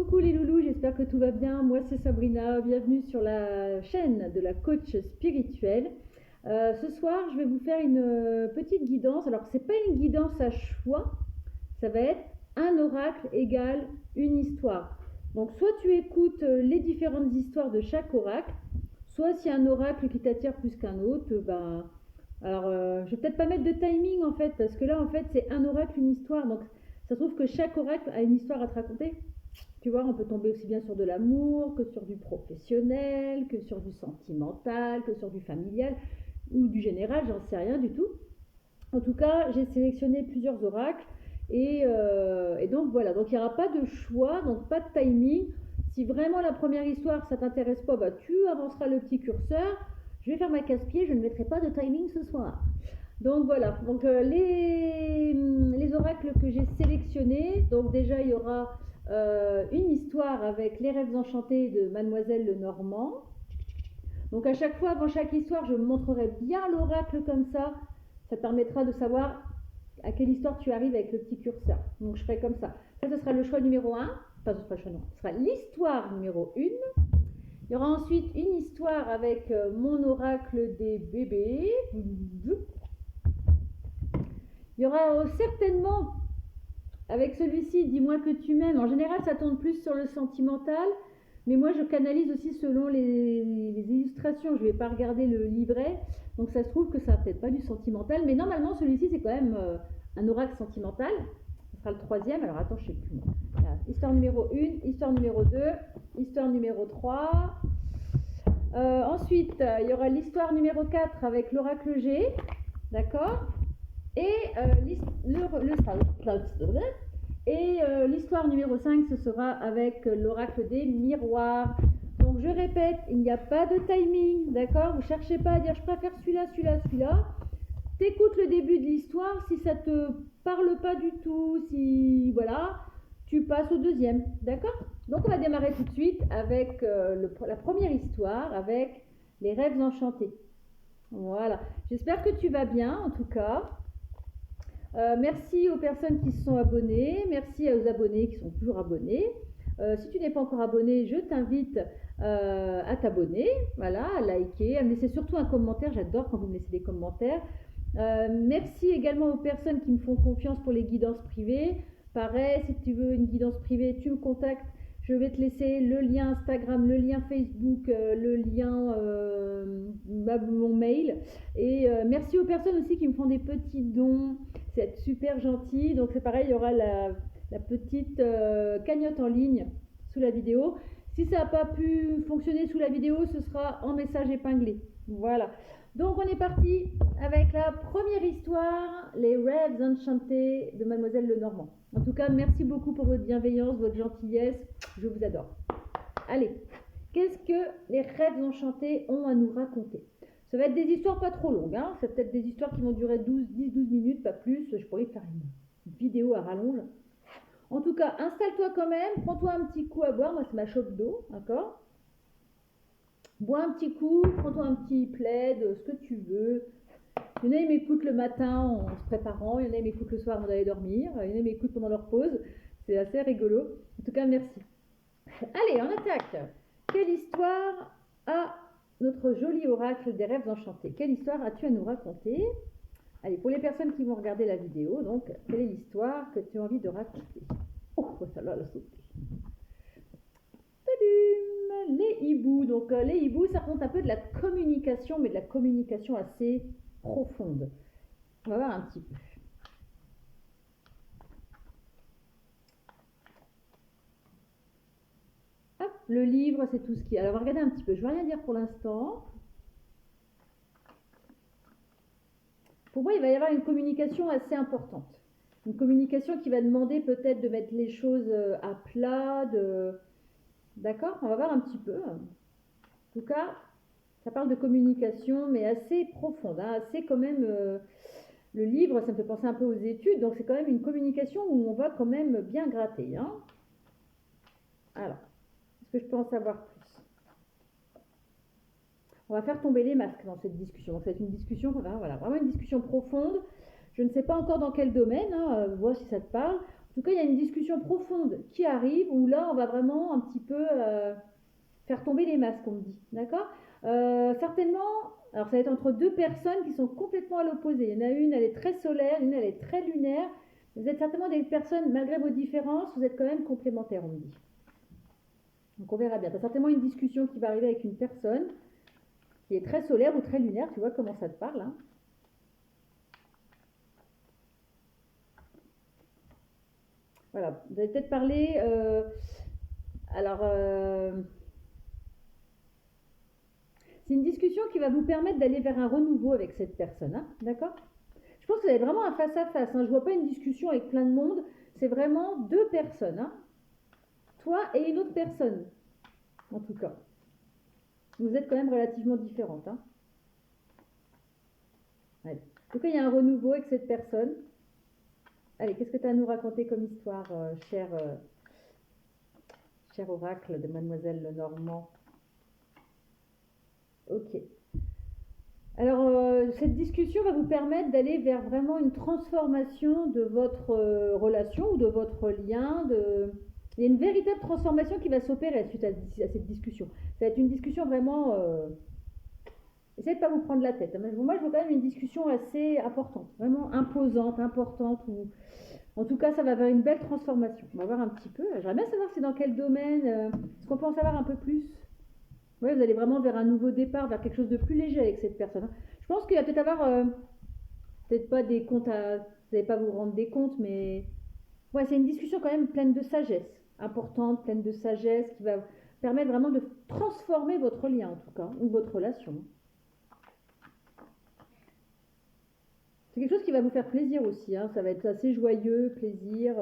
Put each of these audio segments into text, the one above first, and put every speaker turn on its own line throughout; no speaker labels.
Coucou les loulous, j'espère que tout va bien. Moi c'est Sabrina, bienvenue sur la chaîne de la coach spirituelle. Ce soir je vais vous faire une petite guidance. Alors c'est pas une guidance à choix, ça va être un oracle égale une histoire. Donc soit tu écoutes les différentes histoires de chaque oracle, soit s'il y a un oracle qui t'attire plus qu'un autre, je vais peut-être pas mettre de timing en fait, parce que là en fait c'est un oracle, une histoire. Donc ça se trouve que chaque oracle a une histoire à te raconter. Tu vois, on peut tomber aussi bien sur de l'amour que sur du professionnel, que sur du sentimental, que sur du familial ou du général, j'en sais rien du tout. En tout cas, j'ai sélectionné plusieurs oracles et donc voilà. Donc il n'y aura pas de choix, donc pas de timing. Si vraiment la première histoire ça t'intéresse pas, bah tu avanceras le petit curseur. Je vais faire ma casse-pied, je ne mettrai pas de timing ce soir. Donc voilà, donc les oracles que j'ai sélectionnés, donc déjà il y aura une histoire avec les rêves enchantés de Mademoiselle Lenormand. Donc à chaque fois, avant chaque histoire, je montrerai bien l'oracle comme ça. Ça te permettra de savoir à quelle histoire tu arrives avec le petit curseur. Donc je ferai comme ça. Ça, ce sera le choix numéro 1. Enfin, ce sera l'histoire numéro 1. Il y aura ensuite une histoire avec mon oracle des bébés. Il y aura certainement, avec celui-ci, dis-moi que tu m'aimes. En général, ça tourne plus sur le sentimental. Mais moi, je canalise aussi selon les illustrations. Je ne vais pas regarder le livret. Donc, ça se trouve que ça n'a peut-être pas du sentimental. Mais normalement, celui-ci, c'est quand même un oracle sentimental. Ce sera le troisième. Alors, attends, je ne sais plus. Voilà. Histoire numéro 1, histoire numéro 2, histoire numéro 3. Ensuite, il y aura l'histoire numéro 4 avec l'oracle G. D'accord. Et l'histoire numéro 5, ce sera avec l'oracle des miroirs. Donc je répète, il n'y a pas de timing, d'accord? Vous ne cherchez pas à dire je préfère celui-là, celui-là, celui-là. T'écoutes le début de l'histoire, si ça te parle pas du tout, si voilà, tu passes au deuxième, d'accord? Donc on va démarrer tout de suite avec la première histoire, avec les rêves enchantés. Voilà, j'espère que tu vas bien en tout cas. Merci aux personnes qui se sont abonnées, merci aux abonnés qui sont toujours abonnés. Si tu n'es pas encore abonné, je t'invite à t'abonner, voilà, à liker, à me laisser surtout un commentaire, j'adore quand vous me laissez des commentaires. Merci également aux personnes qui me font confiance pour les guidances privées. Pareil, si tu veux une guidance privée, tu me contactes. Je vais te laisser le lien Instagram, le lien Facebook, le lien mon mail. Et merci aux personnes aussi qui me font des petits dons. C'est super gentil. Donc c'est pareil, il y aura la petite cagnotte en ligne sous la vidéo. Si ça n'a pas pu fonctionner sous la vidéo, ce sera en message épinglé. Voilà. Donc on est parti avec la première histoire, les rêves enchantés de Mademoiselle Lenormand. En tout cas, merci beaucoup pour votre bienveillance, votre gentillesse. Je vous adore. Allez, qu'est-ce que les rêves enchantés ont à nous raconter? Ça va être des histoires pas trop longues. Hein. C'est peut-être des histoires qui vont durer 10-12 minutes, pas plus. Je pourrais faire une vidéo à rallonge. En tout cas, installe-toi quand même. Prends-toi un petit coup à boire. Moi, c'est ma chope d'eau. D'accord? Bois un petit coup. Prends-toi un petit plaid, ce que tu veux. Il y en a qui m'écoutent le matin en se préparant. Il y en a qui m'écoutent le soir avant d'aller dormir. Il y en a qui m'écoutent pendant leur pause. C'est assez rigolo. En tout cas, merci. Allez, on attaque. Quelle histoire a notre joli oracle des rêves enchantés? Quelle histoire as-tu à nous raconter? Allez, pour les personnes qui vont regarder la vidéo, donc, quelle est l'histoire que tu as envie de raconter? Oh, celle-là, elle a sauté. Tadum, les hiboux. Donc, les hiboux, ça raconte un peu de la communication, mais de la communication assez profonde. On va voir un petit peu. Hop, le livre, c'est tout ce qui est. Alors, on va regarder un petit peu. Je ne vais rien dire pour l'instant. Pour moi, il va y avoir une communication assez importante. Une communication qui va demander peut-être de mettre les choses à plat. D'accord? On va voir un petit peu. En tout cas, ça parle de communication, mais assez profonde. Hein, assez quand même... le livre, ça me fait penser un peu aux études. Donc, c'est quand même une communication où on va quand même bien gratter. Hein. Alors, est-ce que je peux en savoir plus? On va faire tomber les masques dans cette discussion. Donc, c'est une discussion, voilà, vraiment une discussion profonde. Je ne sais pas encore dans quel domaine, hein, vois si ça te parle. En tout cas, il y a une discussion profonde qui arrive où là, on va vraiment un petit peu faire tomber les masques, on me dit. D'accord. Certainement, alors ça va être entre deux personnes qui sont complètement à l'opposé. Il y en a une, elle est très solaire, une, elle est très lunaire. Vous êtes certainement des personnes, malgré vos différences, vous êtes quand même complémentaires, on me dit. Donc on verra bien. Tu as certainement une discussion qui va arriver avec une personne qui est très solaire ou très lunaire. Tu vois comment ça te parle, hein. Voilà, vous allez peut-être parler. Alors, c'est une discussion qui va vous permettre d'aller vers un renouveau avec cette personne, hein, d'accord. Je pense que vous avez vraiment un face-à-face, hein. Je ne vois pas une discussion avec plein de monde. C'est vraiment deux personnes, hein. Toi et une autre personne, en tout cas. Vous êtes quand même relativement différentes, hein. Allez. En tout cas, il y a un renouveau avec cette personne. Allez, qu'est-ce que tu as à nous raconter comme histoire, cher oracle de Mademoiselle Lenormand? Ok. Alors, cette discussion va vous permettre d'aller vers vraiment une transformation de votre relation ou de votre lien. Il y a une véritable transformation qui va s'opérer suite à cette discussion. Ça va être une discussion vraiment... Essayez de ne pas vous prendre la tête. Moi, je veux quand même une discussion assez importante, vraiment imposante, importante. En tout cas, ça va vers une belle transformation. On va voir un petit peu. J'aimerais bien savoir c'est dans quel domaine. Est-ce qu'on peut en savoir un peu plus? Oui, vous allez vraiment vers un nouveau départ, vers quelque chose de plus léger avec cette personne. Je pense qu'il va peut-être avoir, peut-être pas des comptes à, vous n'allez pas vous rendre des comptes, mais ouais, c'est une discussion quand même pleine de sagesse, importante, pleine de sagesse, qui va permettre vraiment de transformer votre lien en tout cas, ou votre relation. C'est quelque chose qui va vous faire plaisir aussi, hein. Ça va être assez joyeux, plaisir,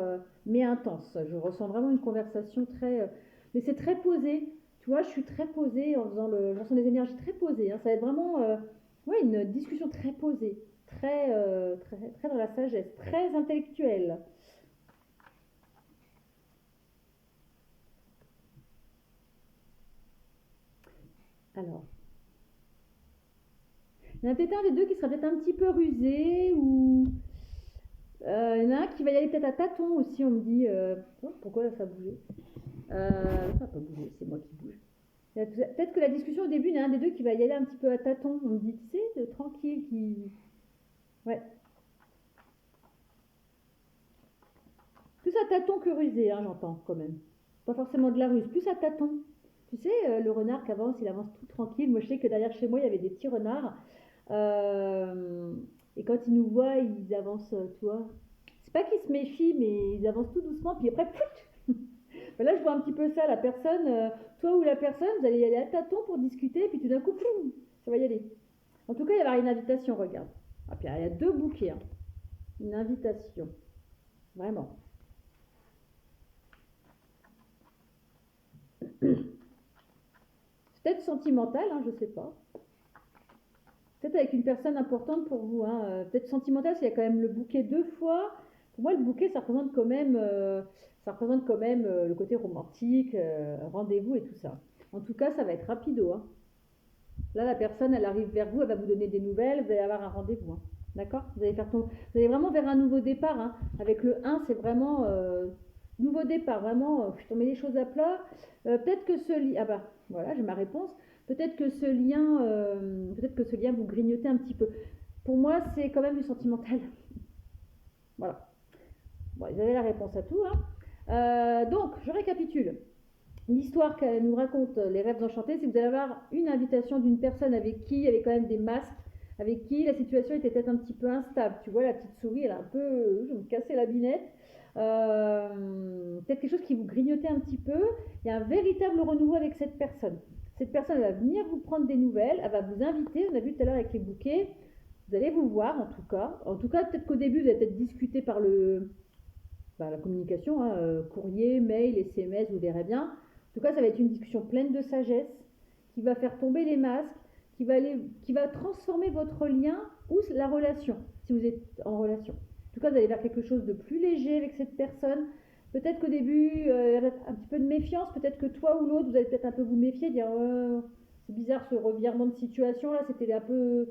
mais intense. Je ressens vraiment une conversation très, mais c'est très posé. Tu vois, je suis très posée en faisant je ressens des énergies très posées, hein. Ça va être vraiment ouais, une discussion très posée, très dans la sagesse, très intellectuelle. Alors, il y en a peut-être un des deux qui sera peut-être un petit peu rusé ou il y en a un qui va y aller peut-être à tâtons aussi, on me dit. Oh, pourquoi là, ça a bougé? Ça n'a pas bougé, c'est moi qui bouge. Peut-être que la discussion au début, il y en a un des deux qui va y aller un petit peu à tâtons. On me dit, tu sais, tranquille, qui... Ouais. Plus à tâtons que rusé, hein, j'entends quand même. Pas forcément de la ruse, plus à tâtons. Tu sais, le renard qui avance, il avance tout tranquille. Moi, je sais que derrière chez moi, il y avait des petits renards. Et quand ils nous voient, ils avancent, tu vois. C'est pas qu'ils se méfient, mais ils avancent tout doucement. Puis après, pouf. Ben là, je vois un petit peu ça, la personne, toi ou la personne, vous allez y aller à tâtons pour discuter, puis tout d'un coup, pouf, ça va y aller. En tout cas, il y avait une invitation, regarde. Ah, puis il y a deux bouquets, hein. Une invitation. Vraiment. C'est peut-être sentimental, hein, je sais pas. Peut-être avec une personne importante pour vous, hein. Peut-être sentimental, s'il y a quand même le bouquet deux fois. Pour moi, le bouquet, ça représente quand même, le côté romantique, rendez-vous et tout ça. En tout cas, ça va être rapido, hein. Là, la personne, elle arrive vers vous, elle va vous donner des nouvelles, vous allez avoir un rendez-vous, hein. D'accord. Vous allez vraiment vers un nouveau départ, hein. Avec le 1, c'est vraiment nouveau départ, vraiment, on met les choses à plat. Peut-être que ce lien... Ah bah, voilà, j'ai ma réponse. Peut-être que ce lien vous grignotez un petit peu. Pour moi, c'est quand même du sentimental. Voilà. Bon, vous avez la réponse à tout, hein. Donc, je récapitule. L'histoire qu'elle nous raconte, les rêves enchantés, c'est que vous allez avoir une invitation d'une personne avec qui il y avait quand même des masques, avec qui la situation était peut-être un petit peu instable. Tu vois, la petite souris, elle a un peu... Je vais me casser la binette. Peut-être quelque chose qui vous grignotait un petit peu. Il y a un véritable renouveau avec cette personne. Cette personne, elle va venir vous prendre des nouvelles, elle va vous inviter. On a vu tout à l'heure avec les bouquets. Vous allez vous voir, en tout cas. En tout cas, peut-être qu'au début, vous allez peut-être discuter par la communication, hein, courrier, mail, SMS, vous verrez bien. En tout cas, ça va être une discussion pleine de sagesse qui va faire tomber les masques, qui va transformer votre lien ou la relation, si vous êtes en relation. En tout cas, vous allez vers quelque chose de plus léger avec cette personne. Peut-être qu'au début, il y a un petit peu de méfiance. Peut-être que toi ou l'autre, vous allez peut-être un peu vous méfier, dire c'est bizarre ce revirement de situation là. C'était un peu,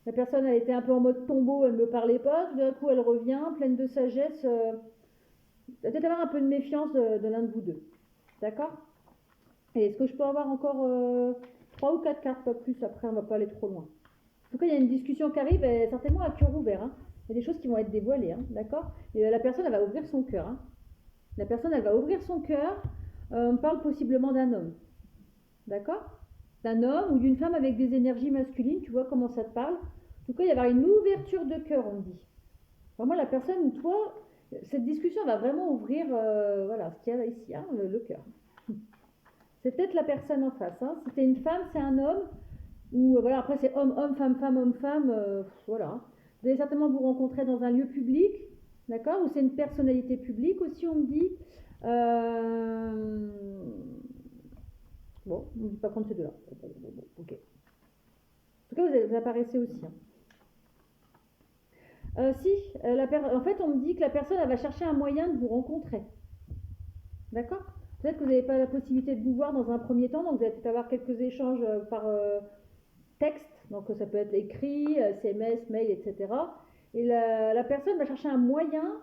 la personne, elle était un peu en mode tombeau, elle ne me parlait pas. Tout d'un coup, elle revient, pleine de sagesse. peut-être avoir un peu de méfiance de l'un de vous deux. D'accord? Et est-ce que je peux avoir encore 3 ou 4 cartes, pas plus, après on va pas aller trop loin. En tout cas, il y a une discussion qui arrive, et certainement à cœur ouvert. Hein. Il y a des choses qui vont être dévoilées, hein, d'accord? Et la personne, elle va ouvrir son cœur. Hein. La personne, elle va ouvrir son cœur. On parle possiblement d'un homme, d'accord? D'un homme ou d'une femme avec des énergies masculines, tu vois comment ça te parle? En tout cas, il y avoir une ouverture de cœur, on dit. Vraiment, la personne ou toi, cette discussion va vraiment ouvrir voilà, ce qu'il y a ici, hein, le cœur. C'est peut-être la personne en face. Hein. Si c'est une femme, c'est un homme. Ou voilà, après c'est homme, homme, femme, femme, homme, femme. Voilà. Vous allez certainement vous rencontrer dans un lieu public, d'accord? Ou c'est une personnalité publique aussi, on me dit. Bon, on ne dit pas prendre ces deux-là. Ok. En tout cas, vous apparaissez aussi. Hein. En fait, on me dit que la personne, elle va chercher un moyen de vous rencontrer. D'accord? Peut-être que vous n'avez pas la possibilité de vous voir dans un premier temps, donc vous allez peut-être avoir quelques échanges par texte, donc ça peut être écrit, SMS, mail, etc. Et la personne va chercher un moyen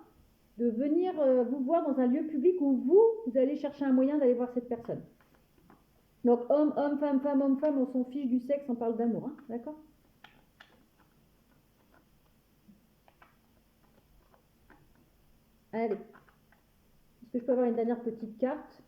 de venir vous voir dans un lieu public où vous allez chercher un moyen d'aller voir cette personne. Donc homme, homme, femme, femme, homme, femme, on s'en fiche du sexe, on parle d'amour, hein, d'accord? Allez. Est-ce que je peux avoir une dernière petite carte?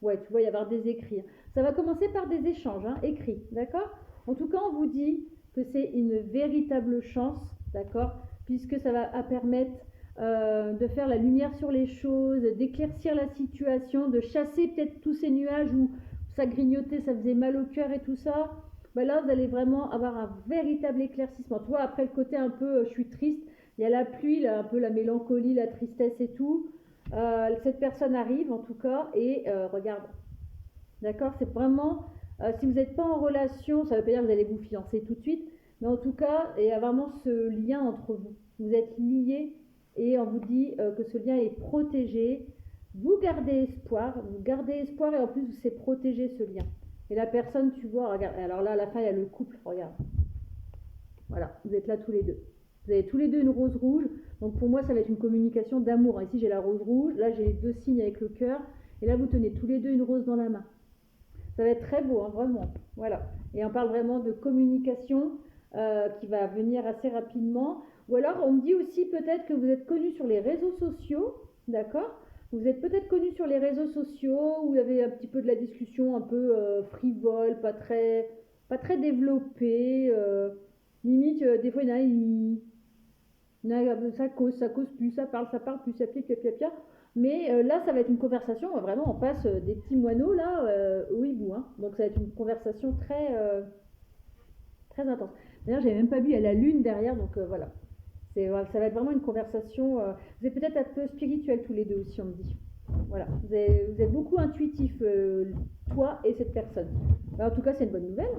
Ouais, tu vois, il y avoir des écrits. Ça va commencer par des échanges, hein, écrits, d'accord? En tout cas, on vous dit que c'est une véritable chance, d'accord? Puisque ça va permettre de faire la lumière sur les choses, d'éclaircir la situation, de chasser peut-être tous ces nuages où ça grignotait, ça faisait mal au cœur et tout ça. Ben là, vous allez vraiment avoir un véritable éclaircissement. Tu vois, après le côté un peu je suis triste, il y a la pluie, là, un peu la mélancolie, la tristesse et tout. Cette personne arrive en tout cas et regarde. D'accord? C'est vraiment, si vous n'êtes pas en relation, ça ne veut pas dire que vous allez vous fiancer tout de suite, mais en tout cas, il y a vraiment ce lien entre vous. Vous êtes liés et on vous dit que ce lien est protégé. Vous gardez espoir et en plus, c'est protéger ce lien. Et la personne, tu vois, regarde, alors là, à la fin, il y a le couple, regarde. Voilà, vous êtes là tous les deux. Vous avez tous les deux une rose rouge. Donc pour moi, ça va être une communication d'amour. Ici, j'ai la rose rouge. Là, j'ai les deux signes avec le cœur. Et là, vous tenez tous les deux une rose dans la main. Ça va être très beau, hein, vraiment. Voilà. Et on parle vraiment de communication qui va venir assez rapidement. Ou alors, on me dit aussi peut-être que vous êtes connus sur les réseaux sociaux. D'accord? Vous êtes peut-être connus sur les réseaux sociaux où il y avait un petit peu de la discussion un peu frivole, pas très développée. Limite, des fois, il y en a, ça cause plus, ça parle plus, ça pia. Mais là, ça va être une conversation, vraiment, on passe des petits moineaux là au hibou. Hein. Donc ça va être une conversation très intense. D'ailleurs, j'avais même pas vu, il y a la lune derrière, donc voilà. Ça va être vraiment une conversation. Vous êtes peut-être un peu spirituels tous les deux aussi, on me dit. Voilà, vous êtes beaucoup intuitifs, toi et cette personne. En tout cas, c'est une bonne nouvelle.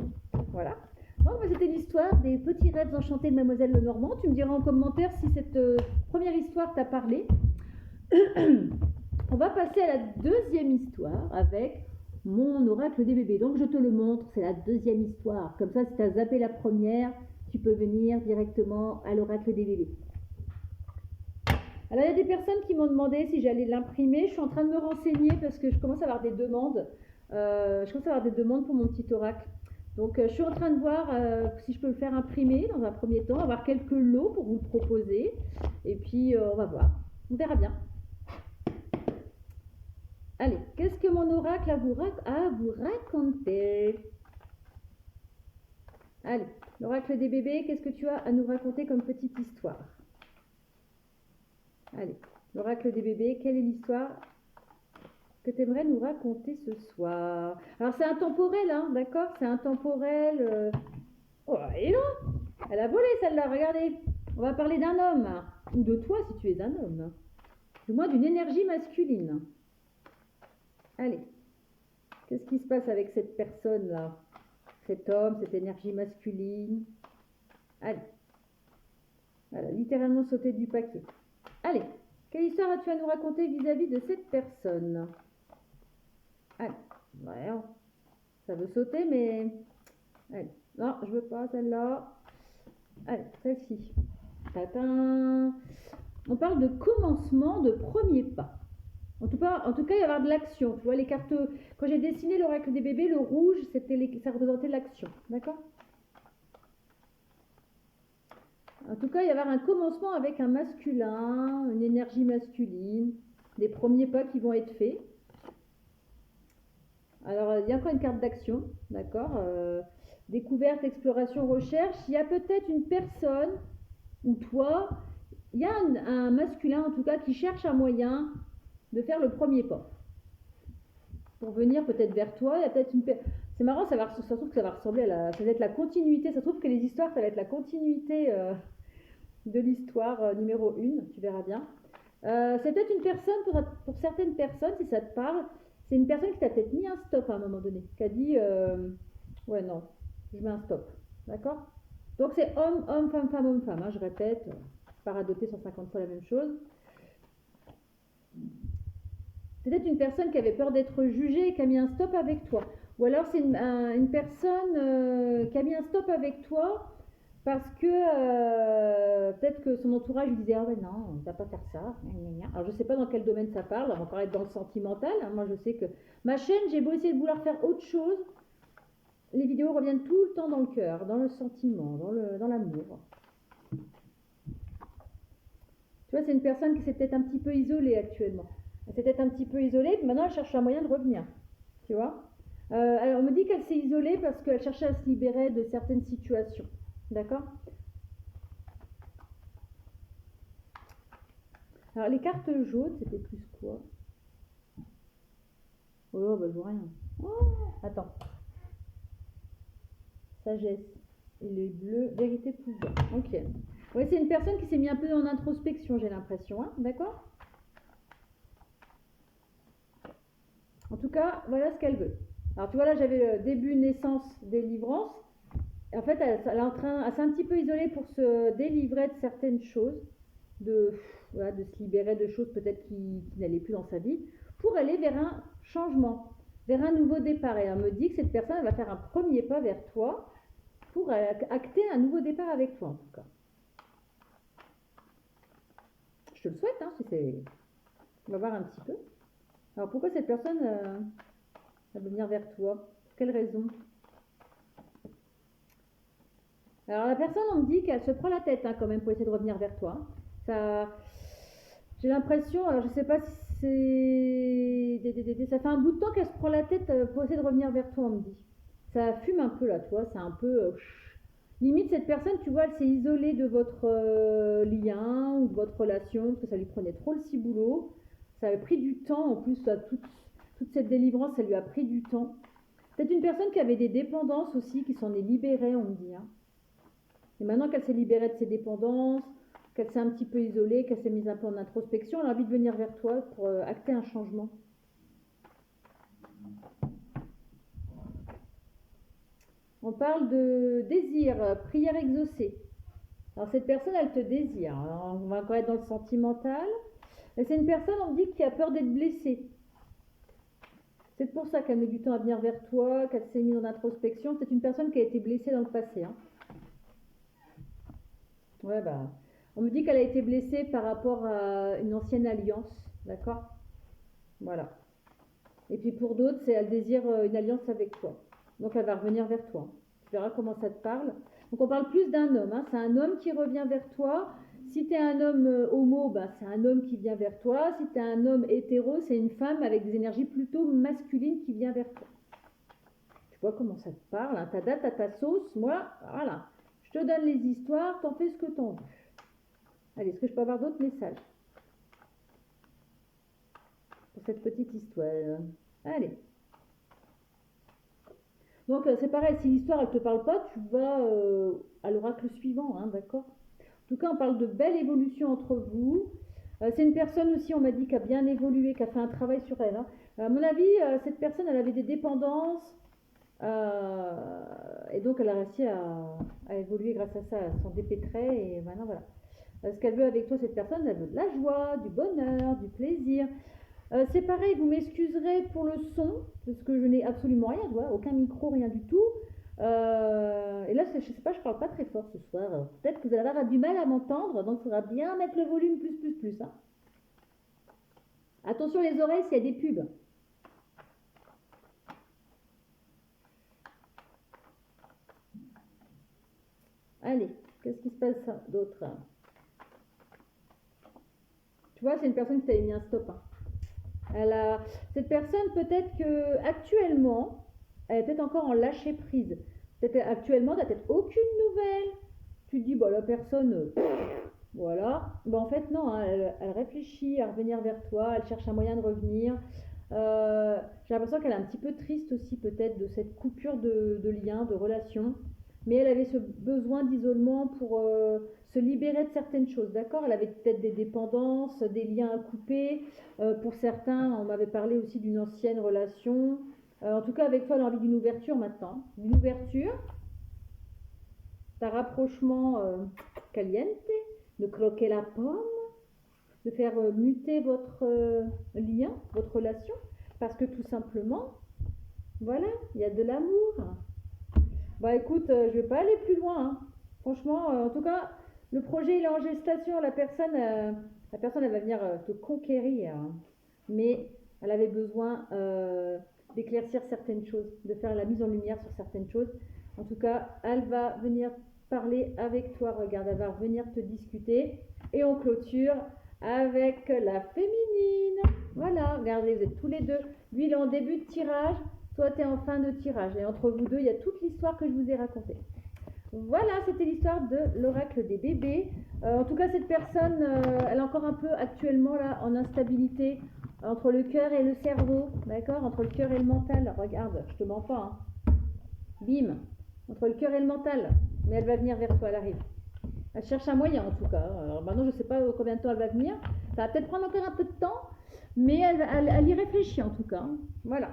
Voilà. Bon, c'était l'histoire des petits rêves enchantés de Mademoiselle Lenormand. Tu me diras en commentaire si cette première histoire t'a parlé. On va passer à la deuxième histoire avec mon oracle des bébés. Donc je te le montre, c'est la deuxième histoire. Comme ça, si tu as zappé la première, tu peux venir directement à l'oracle des bébés. Alors il y a des personnes qui m'ont demandé si j'allais l'imprimer. Je suis en train de me renseigner parce que je commence à avoir des demandes. Pour mon petit oracle. Donc je suis en train de voir si je peux le faire imprimer dans un premier temps, avoir quelques lots pour vous le proposer. Et puis on va voir. On verra bien. Allez, qu'est-ce que mon oracle a à vous raconter? Allez, l'oracle des bébés, qu'est-ce que tu as à nous raconter comme petite histoire? Allez, l'oracle des bébés, quelle est l'histoire que tu aimerais nous raconter ce soir? Alors c'est intemporel, hein, d'accord? C'est intemporel. Oh, et là, elle a volé celle-là, regardez. On va parler d'un homme, ou de toi si tu es un homme. Du moins d'une énergie masculine. Allez, qu'est-ce qui se passe avec cette personne-là? Cet homme, cette énergie masculine. Allez. Voilà, littéralement sauter du paquet. Allez, quelle histoire as-tu à nous raconter vis-à-vis de cette personne? Allez, ouais, ça veut sauter, mais... Allez, non, je veux pas celle-là. Allez, celle-ci. Tatin. on parle de commencement, de premier pas. En tout cas, il va y avoir de l'action. Tu vois, les cartes, quand j'ai dessiné l'oracle des bébés, le rouge, ça représentait l'action. D'accord? En tout cas, il va y avoir un commencement avec un masculin, une énergie masculine, des premiers pas qui vont être faits. Alors, il y a encore une carte d'action, d'accord? Découverte, exploration, recherche. Il y a peut-être une personne, ou toi, il y a un masculin en tout cas qui cherche un moyen de faire le premier pas. Pour venir peut-être vers toi, il y a peut-être une... C'est marrant, ça se trouve que ça va ressembler à ça va être la continuité. Ça se trouve que les histoires, ça va être la continuité de l'histoire numéro 1, tu verras bien. C'est peut-être une personne, pour certaines personnes, si ça te parle, c'est une personne qui t'a peut-être mis un stop à un moment donné, qui a dit ouais, non, je mets un stop. D'accord? Donc c'est homme, homme, femme, femme, homme, femme. Hein, je répète, pas radoter 150 fois la même chose. Peut-être une personne qui avait peur d'être jugée et qui a mis un stop avec toi. Ou alors c'est une personne qui a mis un stop avec toi parce que peut-être que son entourage lui disait ah ouais non, on ne va pas faire ça. Alors je ne sais pas dans quel domaine ça parle, on va encore être dans le sentimental. Hein. Moi je sais que ma chaîne, j'ai beau essayer de vouloir faire autre chose, les vidéos reviennent tout le temps dans le cœur, dans le sentiment, dans l'amour. Tu vois, c'est une personne qui s'est peut-être un petit peu isolée actuellement. Elle s'est peut-être un petit peu isolée, puis maintenant elle cherche un moyen de revenir. Tu vois, alors on me dit qu'elle s'est isolée parce qu'elle cherchait à se libérer de certaines situations. D'accord? Alors les cartes jaunes, c'était plus quoi? Oh, bah je vois rien. Oh, attends. Sagesse. Et les bleus, vérité, pouvoir. Ok. Oui, c'est une personne qui s'est mis un peu en introspection, j'ai l'impression. Hein, d'accord? En tout cas, voilà ce qu'elle veut. Alors tu vois là, j'avais début, naissance, délivrance. En fait, elle s'est un petit peu isolée pour se délivrer de certaines choses, de se libérer de choses peut-être qui n'allaient plus dans sa vie, pour aller vers un changement, vers un nouveau départ. Et elle me dit que cette personne elle va faire un premier pas vers toi pour acter un nouveau départ avec toi en tout cas. Je te le souhaite, hein, si c'est... On va voir un petit peu. Alors pourquoi cette personne va venir vers toi? Pour quelle raison? Alors la personne, on me dit qu'elle se prend la tête hein, quand même pour essayer de revenir vers toi. Ça, j'ai l'impression, alors je sais pas si c'est... Ça fait un bout de temps qu'elle se prend la tête pour essayer de revenir vers toi, on me dit. Ça fume un peu là, tu vois, c'est un peu... Limite, cette personne, tu vois, elle s'est isolée de votre lien ou de votre relation parce que ça lui prenait trop le ciboulot. Ça avait pris du temps, en plus, toute cette délivrance, ça lui a pris du temps. Peut-être une personne qui avait des dépendances aussi, qui s'en est libérée, on me dit. Hein. Et maintenant qu'elle s'est libérée de ses dépendances, qu'elle s'est un petit peu isolée, qu'elle s'est mise un peu en introspection, elle a envie de venir vers toi pour acter un changement. On parle de désir, prière exaucée. Alors cette personne, elle te désire. Alors, on va encore être dans le sentimental. C'est une personne, on me dit, qui a peur d'être blessée. C'est pour ça qu'elle met du temps à venir vers toi, qu'elle s'est mise en introspection. C'est une personne qui a été blessée dans le passé. Hein. Ouais, bah... On me dit qu'elle a été blessée par rapport à une ancienne alliance, d'accord? Voilà. Et puis pour d'autres, elle désire une alliance avec toi. Donc elle va revenir vers toi. Tu verras comment ça te parle. Donc on parle plus d'un homme. Hein. C'est un homme qui revient vers toi. Si tu es un homme homo, bah, c'est un homme qui vient vers toi. Si tu es un homme hétéro, c'est une femme avec des énergies plutôt masculines qui vient vers toi. Tu vois comment ça te parle. Hein. Ta date à ta sauce. Moi, voilà. Je te donne les histoires. T'en fais ce que t'en veux. Allez, est-ce que je peux avoir d'autres messages pour cette petite histoire? Allez. Donc, c'est pareil, si l'histoire ne te parle pas, tu vas à l'oracle suivant, hein, d'accord? En tout cas, on parle de belle évolution entre vous. C'est une personne aussi, on m'a dit, qui a bien évolué, qui a fait un travail sur elle. Hein. À mon avis, cette personne, elle avait des dépendances. Et donc, elle a réussi à évoluer grâce à ça. Elle s'en dépêtrait et maintenant, voilà. Ce qu'elle veut avec toi, cette personne, elle veut de la joie, du bonheur, du plaisir. C'est pareil, vous m'excuserez pour le son, parce que je n'ai absolument rien, aucun micro, rien du tout. Et là, je sais pas, je parle pas très fort ce soir. Peut-être que vous allez avoir du mal à m'entendre, donc il faudra bien mettre le volume plus. Hein. Attention les oreilles s'il y a des pubs. Allez, qu'est-ce qui se passe d'autre? Tu vois, c'est une personne qui t'avait mis un stop. Hein. Cette personne, peut-être que actuellement, elle est peut-être encore en lâcher prise. Peut-être actuellement, tu n'as peut-être aucune nouvelle. Tu te dis, bah, la personne, voilà. Bah, en fait, non, hein, elle réfléchit à revenir vers toi, elle cherche un moyen de revenir. J'ai l'impression qu'elle est un petit peu triste aussi, peut-être, de cette coupure de lien, de relation. Mais elle avait ce besoin d'isolement pour se libérer de certaines choses, d'accord? Elle avait peut-être des dépendances, des liens à couper. Pour certains, on m'avait parlé aussi d'une ancienne relation. En tout cas, avec toi, elle a envie d'une ouverture maintenant. D'une ouverture, d'un rapprochement caliente, de croquer la pomme, de faire muter votre lien, votre relation. Parce que tout simplement, voilà, il y a de l'amour. Bah écoute, je vais pas aller plus loin. Hein. Franchement, en tout cas, le projet il est en gestation. La personne elle va venir te conquérir. Hein. Mais elle avait besoin d'éclaircir certaines choses, de faire la mise en lumière sur certaines choses. En tout cas, elle va venir parler avec toi. Regarde, elle va venir te discuter. Et on clôture avec la féminine. Voilà, regardez, vous êtes tous les deux. Lui, il est en début de tirage. Toi, tu es en fin de tirage. Et entre vous deux, il y a toute l'histoire que je vous ai racontée. Voilà, c'était l'histoire de l'oracle des bébés. En tout cas, cette personne, elle est encore un peu actuellement là en instabilité entre le cœur et le cerveau, d'accord? Entre le cœur et le mental. Regarde, je te mens pas. Hein. Bim, entre le cœur et le mental. Mais elle va venir vers toi, elle arrive. Elle cherche un moyen en tout cas. Alors maintenant, je ne sais pas combien de temps elle va venir. Ça va peut-être prendre encore un peu de temps, mais elle y réfléchit en tout cas. Voilà.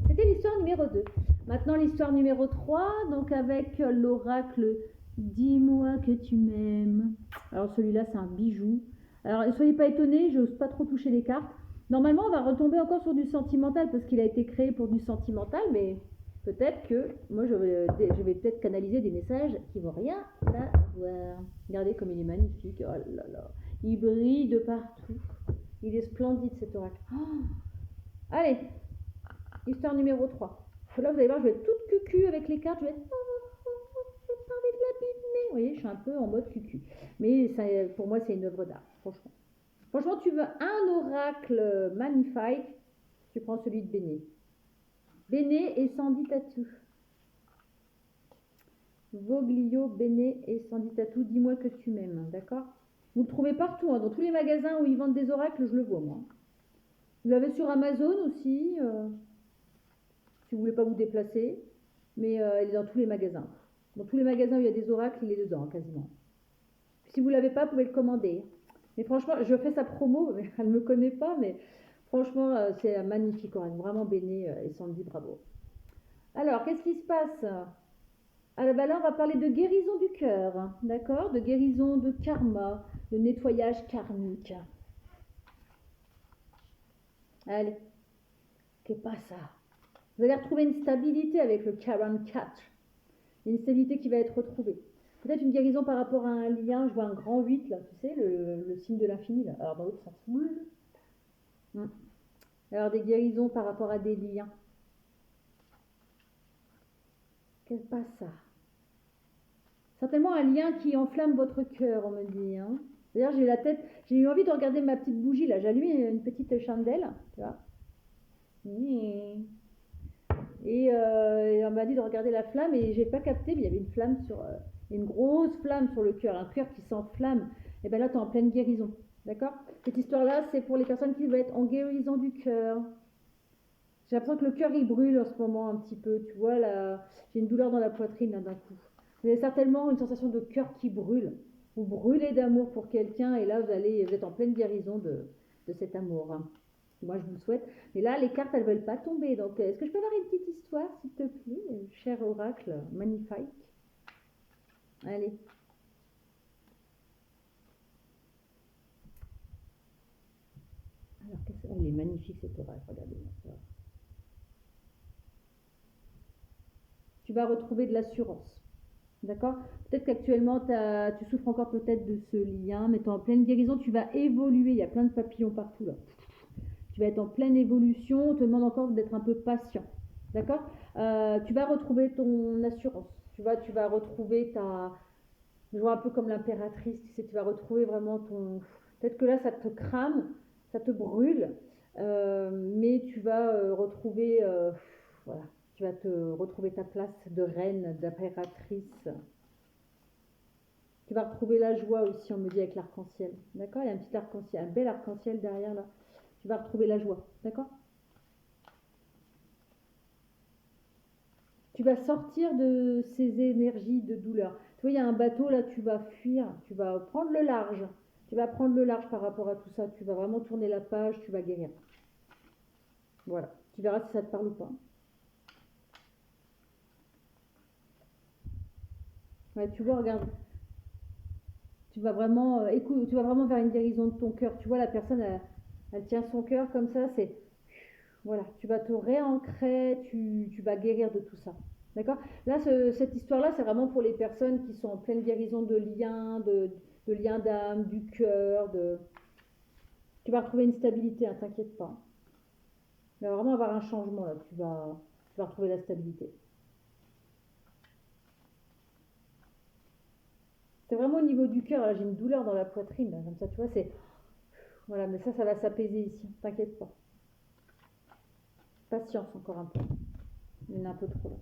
C'était l'histoire numéro 2. Maintenant, l'histoire numéro 3, donc avec l'oracle Dis-moi que tu m'aimes. Alors celui-là, c'est un bijou. Alors ne soyez pas étonnés, je n'ose pas trop toucher les cartes. Normalement, on va retomber encore sur du sentimental parce qu'il a été créé pour du sentimental, mais peut-être que moi, je vais peut-être canaliser des messages qui vont rien avoir. Regardez comme il est magnifique. Oh là là. Il brille de partout. Il est splendide cet oracle. Oh. Allez, histoire numéro 3. Là, vous allez voir, je vais être toute cucu avec les cartes. Je vais être... Je vais parler de la Bible. Vous voyez, je suis un peu en mode cucu. Mais ça, pour moi, c'est une œuvre d'art, franchement. Franchement, tu veux un oracle magnifique, tu prends celui de Béné. Béné et Sandy Tatou. Voglio, Béné et Sandy Tatou, dis-moi que tu m'aimes, d'accord? Vous le trouvez partout, hein, dans tous les magasins où ils vendent des oracles, je le vois, moi. Vous l'avez sur Amazon aussi, si vous voulez pas vous déplacer, mais il est dans tous les magasins. Dans tous les magasins où il y a des oracles, il est dedans, quasiment. Si vous l'avez pas, vous pouvez le commander. Mais franchement, je fais sa promo, elle ne me connaît pas, mais franchement, c'est magnifique, oracle, vraiment Béné et Sandy, bravo. Alors, qu'est-ce qui se passe? Alors là, on va parler de guérison du cœur, hein, d'accord? De guérison de karma, de nettoyage karmique. Allez, qu'est pas ça? Vous allez retrouver une stabilité avec le 44. Une stabilité qui va être retrouvée. Peut-être une guérison par rapport à un lien. Je vois un grand 8 là, tu sais, le signe de l'infini là. Alors dans l'autre sens. Alors des guérisons par rapport à des liens. Qu'est-ce pas ça? Certainement un lien qui enflamme votre cœur, on me dit. Hein. D'ailleurs, j'ai eu envie de regarder ma petite bougie là. J'ai allumé une petite chandelle, tu vois. Et on m'a dit de regarder la flamme et j'ai pas capté, mais il y avait une flamme une grosse flamme sur le cœur, un cœur qui s'enflamme. Et bien là, tu es en pleine guérison, d'accord? Cette histoire-là, c'est pour les personnes qui veulent être en guérison du cœur. J'ai l'impression que le cœur il brûle en ce moment un petit peu, tu vois là, j'ai une douleur dans la poitrine là d'un coup. Vous avez certainement une sensation de cœur qui brûle. Vous brûlez d'amour pour quelqu'un et là vous êtes en pleine guérison de cet amour. Hein. Moi, je vous le souhaite. Mais là, les cartes, elles ne veulent pas tomber. Donc, est-ce que je peux avoir une petite histoire, s'il te plaît, cher oracle magnifique? Allez. Alors, il est magnifique cet oracle, regardez-moi ça. vas retrouver de l'assurance. D'accord? Peut-être qu'actuellement, tu souffres encore peut-être de ce lien, mais tu es en pleine guérison, tu vas évoluer. Il y a plein de papillons partout là. Tu vas être en pleine évolution, on te demande encore d'être un peu patient. D'accord? Tu vas retrouver ton assurance. Tu vas retrouver ta. Je vois un peu comme l'impératrice, tu sais, tu vas retrouver vraiment ton. Peut-être que là, ça te crame, ça te brûle, mais tu vas retrouver. Voilà. Tu vas te retrouver ta place de reine, d'impératrice. Tu vas retrouver la joie aussi, on me dit, avec l'arc-en-ciel. D'accord? Il y a un petit arc-en-ciel, un bel arc-en-ciel derrière là. Tu vas retrouver la joie. D'accord? Tu vas sortir de ces énergies de douleur. Tu vois, il y a un bateau là, tu vas fuir, tu vas prendre le large. Tu vas prendre le large par rapport à tout ça. Tu vas vraiment tourner la page, tu vas guérir. Voilà. Tu verras si ça te parle ou pas. Ouais, tu vois, regarde. Tu vas vraiment, écoute, tu vas vraiment vers une guérison de ton cœur. Tu vois, la personne, elle tient son cœur comme ça. C'est, voilà, tu vas te réancrer, tu vas guérir de tout ça. D'accord? Là, cette histoire-là, c'est vraiment pour les personnes qui sont en pleine guérison de liens d'âme, du cœur. Tu vas retrouver une stabilité, hein, t'inquiète pas. Il va vraiment avoir un changement là. Tu vas retrouver la stabilité. C'est vraiment au niveau du cœur. Là, j'ai une douleur dans la poitrine. Là, comme ça, tu vois, c'est. Voilà, mais ça va s'apaiser ici. T'inquiète pas. Patience encore un peu. Il y en a un peu trop là.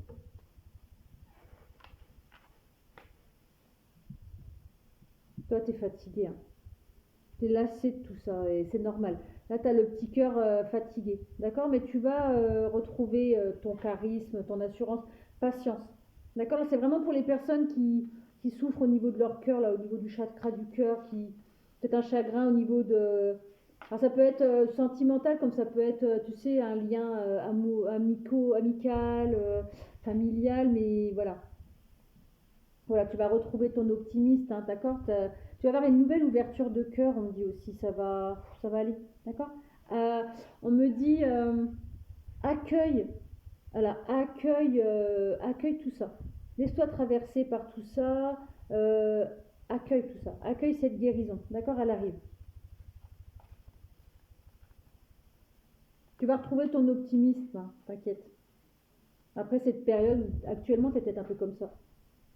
Toi, t'es fatigué, hein. T'es lassé de tout ça et c'est normal. Là, tu as le petit cœur fatigué, d'accord? Mais tu vas retrouver ton charisme, ton assurance, patience. D'accord? Là, c'est vraiment pour les personnes qui souffrent au niveau de leur cœur, là, au niveau du chakra du cœur, qui peut-être un chagrin au niveau de. Alors, ça peut être sentimental, comme ça peut être, tu sais, un lien amical, familial, mais voilà. Voilà, tu vas retrouver ton optimiste, hein, d'accord? Tu vas avoir une nouvelle ouverture de cœur, on me dit aussi, ça va aller, d'accord? Euh, on me dit accueille, voilà, accueille tout ça. Laisse-toi traverser par tout ça, euh, accueille tout ça, accueille cette guérison, d'accord? Elle arrive. Tu vas retrouver ton optimisme, hein, t'inquiète. Après cette période, actuellement, tu es peut-être un peu comme ça.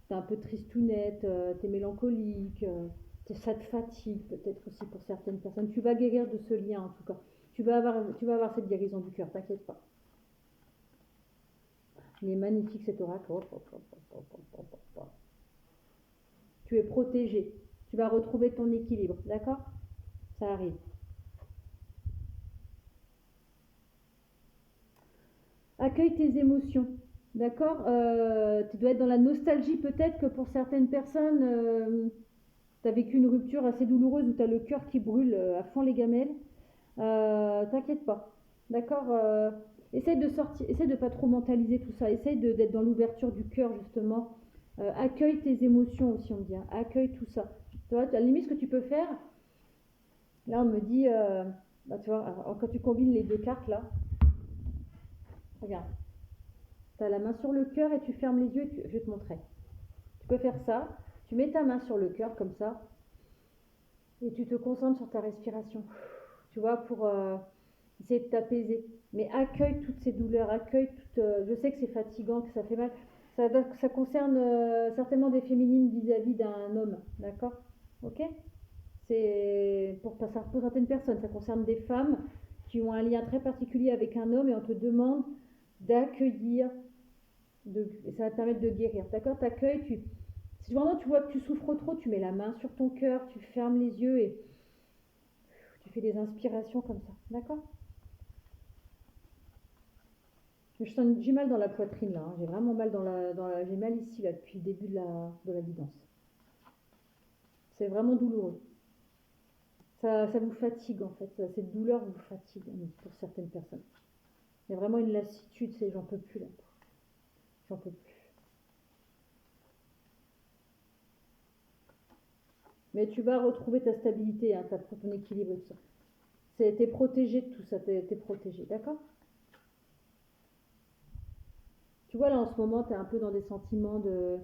T'es un peu tristounette, t'es mélancolique, ça te fatigue peut-être aussi pour certaines personnes. Tu vas guérir de ce lien en tout cas. Tu vas avoir cette guérison du cœur, t'inquiète pas. Il est magnifique cet oracle. Tu es protégé. Tu vas retrouver ton équilibre, d'accord? Ça arrive. Accueille tes émotions, d'accord? Tu dois être dans la nostalgie peut-être que pour certaines personnes, tu as vécu une rupture assez douloureuse où tu as le cœur qui brûle à fond les gamelles. T'inquiète pas, d'accord? Essaye de sortir, essaye de pas trop mentaliser tout ça. Essaye d'être dans l'ouverture du cœur justement. Accueille tes émotions aussi, on me dit, hein. Accueille tout ça. Tu vois, à la limite, ce que tu peux faire, là, on me dit, bah, tu vois, alors, quand tu combines les deux cartes là, regarde, tu as la main sur le cœur et tu fermes les yeux. Je vais te montrer. Tu peux faire ça. Tu mets ta main sur le cœur comme ça et tu te concentres sur ta respiration. Tu vois, pour essayer de t'apaiser. Mais accueille toutes ces douleurs, accueille toutes. Je sais que c'est fatigant, que ça fait mal. Ça concerne certainement des féminines vis-à-vis d'un homme, d'accord? Ok? C'est pour certaines personnes, ça concerne des femmes qui ont un lien très particulier avec un homme et on te demande d'accueillir, ça va te permettre de guérir, d'accord? T'accueilles, si vraiment tu vois que tu souffres trop, tu mets la main sur ton cœur, tu fermes les yeux et tu fais des inspirations comme ça, d'accord? J'ai mal dans la poitrine là, hein. J'ai vraiment mal j'ai mal ici là depuis le début de la guidance. C'est vraiment douloureux. Ça vous fatigue en fait, cette douleur vous fatigue pour certaines personnes. Il y a vraiment une lassitude, c'est j'en peux plus là. J'en peux plus. Mais tu vas retrouver ta stabilité, hein, ton équilibre et tout ça. T'es protégé de tout ça, t'es protégé, d'accord? tu vois, là, en ce moment, tu es un peu dans des sentiments de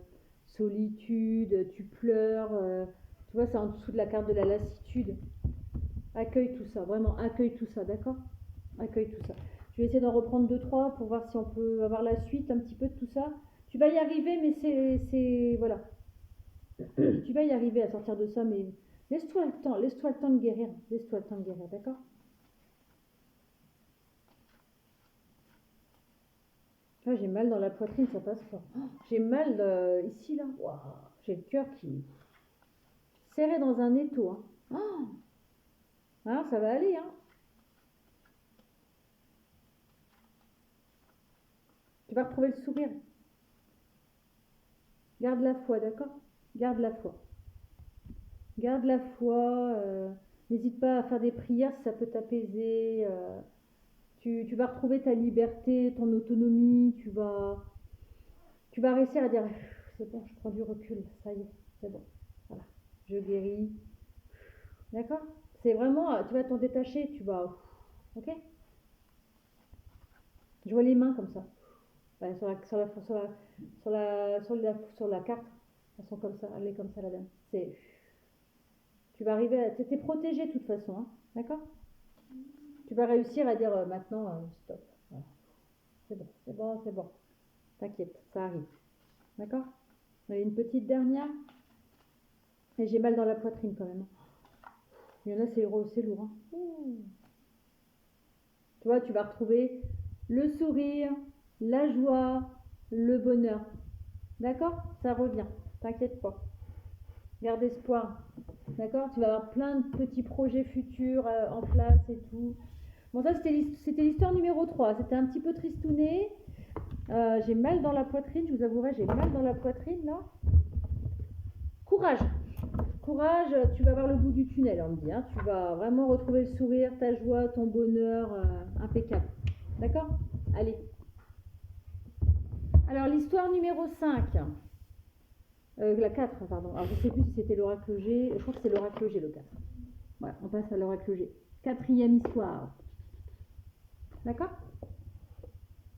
solitude, tu pleures. Tu vois, c'est en dessous de la carte de la lassitude. Accueille tout ça, vraiment, accueille tout ça, d'accord? Accueille tout ça. Je vais essayer d'en reprendre deux, trois pour voir si on peut avoir la suite un petit peu de tout ça. Tu vas y arriver, mais voilà. Tu vas y arriver à sortir de ça, mais laisse-toi le temps de guérir. Laisse-toi le temps de guérir, d'accord? Là, j'ai mal dans la poitrine, ça passe pas. Oh, j'ai mal ici, là. Wow. J'ai le cœur qui est serré dans un étau. Hein. Oh. Alors, ça va aller, hein. Tu vas retrouver le sourire. Garde la foi, d'accord? Garde la foi. Garde la foi. N'hésite pas à faire des prières si ça peut t'apaiser. Tu vas retrouver ta liberté, ton autonomie. Tu vas réussir à dire c'est bon, je prends du recul. Ça y est, c'est bon. Voilà, je guéris. D'accord? C'est vraiment, tu vas t'en détacher. Tu vas. Ok? Je vois les mains comme ça. Ouais, sur la carte. Elles sont comme ça. Elle est comme ça, la dame. Tu vas arriver à. T'es protégé de toute façon. Hein, d'accord? Tu vas réussir à dire maintenant stop. Voilà. C'est bon, c'est bon, c'est bon. T'inquiète, ça arrive. D'accord? Une petite dernière. Et j'ai mal dans la poitrine quand même. Il y en a, c'est lourd. Hein. Tu vois, tu vas retrouver le sourire, la joie, le bonheur. D'accord? Ça revient. T'inquiète pas. Garde espoir. D'accord? Tu vas avoir plein de petits projets futurs en place et tout. Bon, ça, c'était l'histoire numéro 3. C'était un petit peu tristouné. J'ai mal dans la poitrine, je vous avouerai, j'ai mal dans la poitrine, là. Courage. Courage, tu vas voir le bout du tunnel, on me dit. Hein. Tu vas vraiment retrouver le sourire, ta joie, ton bonheur, impeccable. D'accord? Allez. Alors, l'histoire numéro 5. La 4, pardon. Alors, je ne sais plus si c'était l'oracle G. Je crois que c'est l'oracle G, le 4. Voilà, on passe à l'oracle G. 4e histoire. D'accord?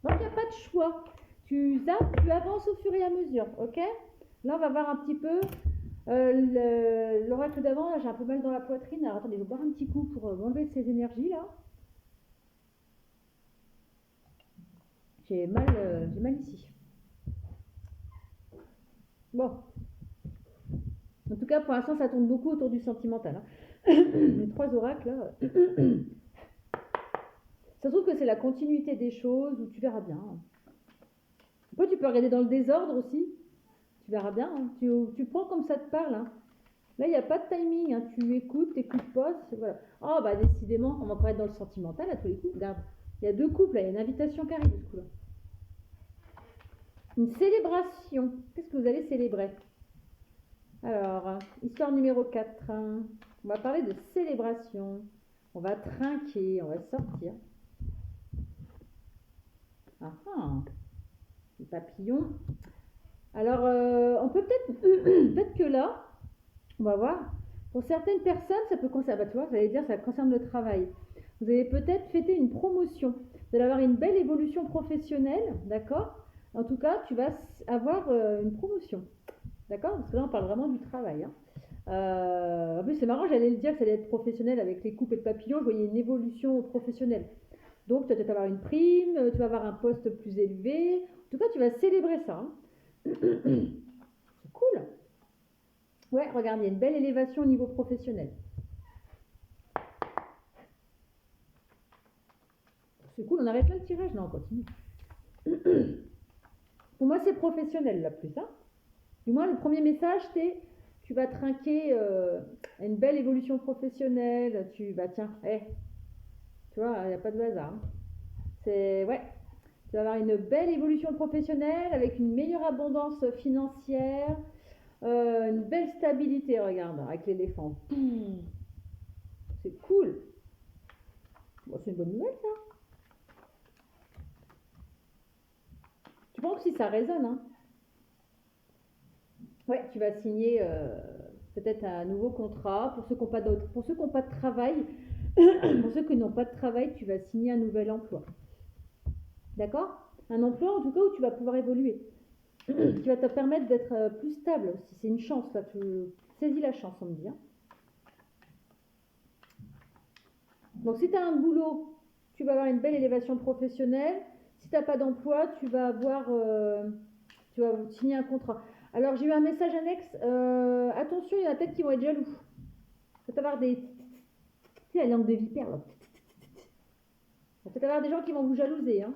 Donc, il n'y a pas de choix. Tu zappes, tu avances au fur et à mesure. Ok? Là, on va voir un petit peu l'oracle d'avant. Là, j'ai un peu mal dans la poitrine. Alors, attendez, je vais boire un petit coup pour m'enlever ces énergies, là. J'ai mal ici. Bon. En tout cas, pour l'instant, ça tourne beaucoup autour du sentimental. Hein. Les 3 oracles, là. Ça se trouve que c'est la continuité des choses, où tu verras bien. Après, tu peux regarder dans le désordre aussi. Tu verras bien. Hein. Tu prends comme ça te parle. Hein. Là, il n'y a pas de timing. Hein. Tu écoutes, t'écoutes pas. Voilà. Oh, bah décidément, on va encore être dans le sentimental à tous les coups. Regarde, il y a 2 couples. Là. Il y a une invitation qui arrive de ce coup-là. Une célébration. Qu'est-ce que vous allez célébrer? Alors, histoire numéro 4. On va parler de célébration. On va trinquer, on va sortir. Ah ah, les papillons. Alors, on peut peut-être que là, on va voir. Pour certaines personnes, ça peut concerner, bah, tu vois, vous allez dire, ça concerne le travail. Vous allez peut-être fêter une promotion. Vous allez avoir une belle évolution professionnelle, d'accord? En tout cas, tu vas avoir une promotion. D'accord? Parce que là, on parle vraiment du travail. Hein. En plus, c'est marrant, j'allais le dire que ça allait être professionnel avec les coupes et de papillons. Je voyais une évolution professionnelle. Donc, tu vas peut-être avoir une prime, tu vas avoir un poste plus élevé. En tout cas, tu vas célébrer ça. Hein. C'est cool. Ouais, regarde, il y a une belle élévation au niveau professionnel. C'est cool, on arrête là le tirage? Non, on continue. Pour moi, c'est professionnel, là, plus. Hein. Du moins, le premier message, c'est tu vas trinquer une belle évolution professionnelle. Tiens, tu vois, il n'y a pas de hasard. Hein. Ouais, tu vas avoir une belle évolution professionnelle avec une meilleure abondance financière, une belle stabilité, regarde, avec l'éléphant. C'est cool. Bon, c'est une bonne nouvelle, ça. Tu penses si ça résonne, hein? Ouais, tu vas signer peut-être un nouveau contrat pour ceux qui n'ont pas d'autres, pour ceux qui n'ont pas de travail. Pour ceux qui n'ont pas de travail, tu vas signer un nouvel emploi. D'accord? Un emploi, en tout cas, où tu vas pouvoir évoluer. Qui va te permettre d'être plus stable aussi. C'est une chance, là. Tu saisis la chance, on me dit. Hein. Donc, si tu as un boulot, tu vas avoir une belle élévation professionnelle. Si tu n'as pas d'emploi, tu vas signer un contrat. Alors, j'ai eu un message annexe. Attention, il y en a peut-être qui vont être jaloux. Il va avoir des... Tu sais, la langue de vipère, là. Il va peut-être avoir des gens qui vont vous jalouser. Hein.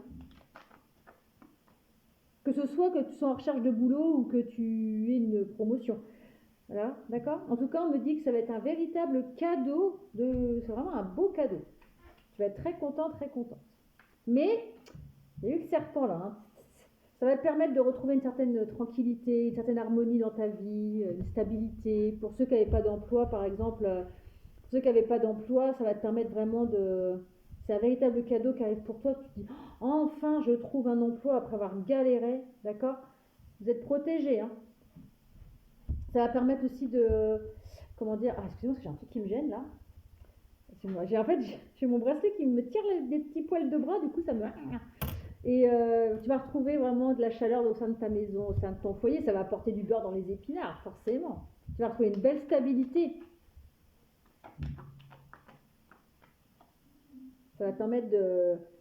Que ce soit que tu sois en recherche de boulot ou que tu aies une promotion. Voilà, d'accord. En tout cas, on me dit que ça va être un véritable cadeau. C'est vraiment un beau cadeau. Tu vas être très content, très contente. Mais, il y a eu le serpent là. Hein. Ça va te permettre de retrouver une certaine tranquillité, une certaine harmonie dans ta vie, une stabilité. Pour ceux qui n'avaient pas d'emploi, par exemple, pour ceux qui n'avaient pas d'emploi, ça va te permettre vraiment de... C'est un véritable cadeau qui arrive pour toi. Tu te dis, oh, enfin, je trouve un emploi après avoir galéré, d'accord. Vous êtes protégé, hein. Ça va permettre aussi de... Comment dire. Ah, excusez-moi, parce que j'ai un truc qui me gêne, là. J'ai mon bracelet qui me tire des petits poils de bras, du coup, ça me... Et tu vas retrouver vraiment de la chaleur au sein de ta maison, au sein de ton foyer. Ça va apporter du beurre dans les épinards, forcément. Tu vas retrouver une belle stabilité. Ça va permettre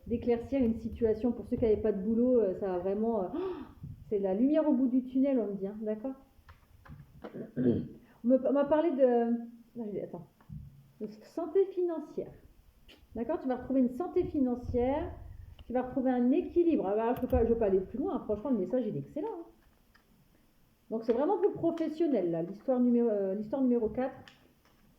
d'éclaircir une situation. Pour ceux qui n'avaient pas de boulot, ça va vraiment... c'est la lumière au bout du tunnel, on me dit. Hein, d'accord. On m'a parlé de... Attends. De santé financière. D'accord. Tu vas retrouver une santé financière. Tu vas retrouver un équilibre. Alors, je ne veux pas aller plus loin. Franchement, le message, il est excellent. Hein. Donc, c'est vraiment pour le professionnel. Là. L'histoire numéro 4,